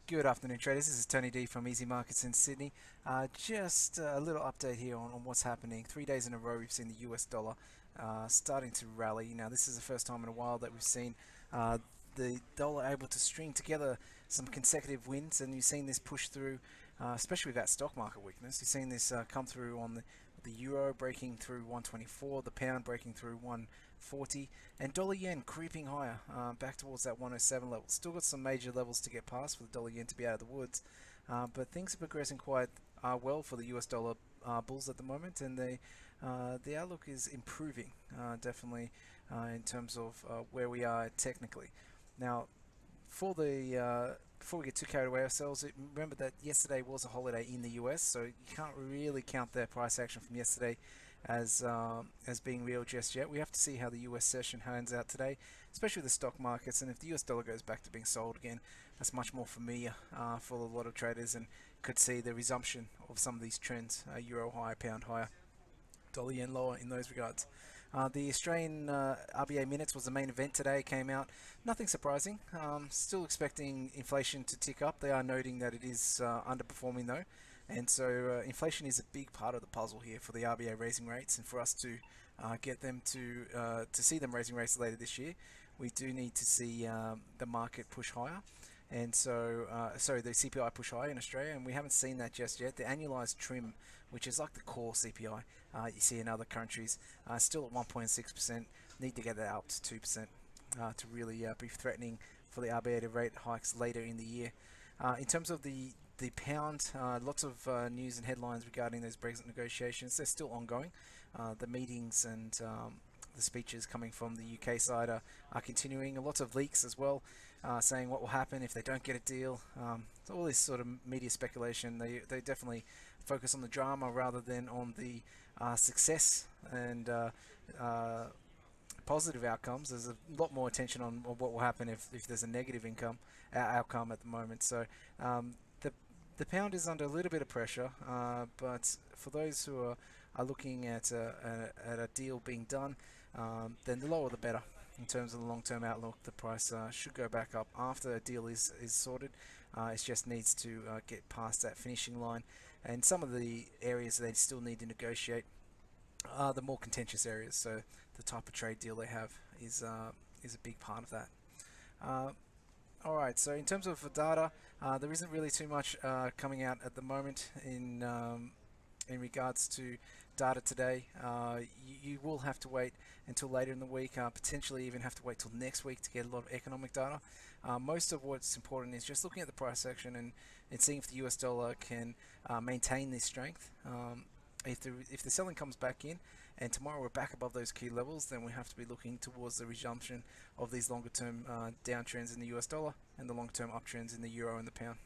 Good afternoon, traders. This is Tony D from easyMarkets in Sydney. Just a little update here on what's happening. 3 days in a row, we've seen the US dollar starting to rally. Now, this is the first time in a while that we've seen uh, the dollar able to string together some consecutive wins, and you've seen this push through, especially with that stock market weakness. You've seen this come through on the euro breaking through 124, the pound breaking through 140, and dollar yen creeping higher back towards that 107 level. Still got some major levels to get past for the dollar yen to be out of the woods, but things are progressing quite well for the US dollar bulls at the moment, and the outlook is improving definitely in terms of where we are technically. Now, before we get too carried away ourselves, remember that yesterday was a holiday in the US, so you can't really count their price action from yesterday as being real just yet. We have to see how the US session hands out today, especially the stock markets, and if the US dollar goes back to being sold again, that's much more familiar for a lot of traders, and could see the resumption of some of these trends: euro higher, pound higher, dollar yen lower in those regards. The Australian RBA minutes was the main event today, came out. Nothing surprising. Still expecting inflation to tick up. They are noting that it is underperforming though. And so inflation is a big part of the puzzle here for the RBA raising rates, and for us to get them to see them raising rates later this year, we do need to see the market push higher. And so, the CPI push higher in Australia, and we haven't seen that just yet. The annualized trim, which is like the core CPI, you see in other countries, still at 1.6%. Need to get that up to 2% to really be threatening for the RBA to rate hikes later in the year. In terms of the pound, lots of news and headlines regarding those Brexit negotiations. They're still ongoing. The meetings and the speeches coming from the UK side are continuing. Lots of leaks as well, saying what will happen if they don't get a deal. So all this sort of media speculation. They definitely focus on the drama rather than on the success and positive outcomes. There's a lot more attention on what will happen if there's a negative outcome at the moment. So the pound is under a little bit of pressure, but for those who are looking at a deal being done, then the lower the better. In terms of the long-term outlook, the price should go back up after a deal is sorted. It just needs to get past that finishing line, and some of the areas they still need to negotiate are the more contentious areas. So the type of trade deal they have is a big part of that. Alright, so in terms of data, there isn't really too much coming out at the moment in regards to data today. You will have to wait until later in the week, potentially even have to wait till next week to get a lot of economic data. Most of what's important is just looking at the price action and seeing if the US dollar can maintain this strength. If the selling comes back in and tomorrow we're back above those key levels, then we have to be looking towards the resumption of these longer term downtrends in the US dollar and the long term uptrends in the euro and the pound.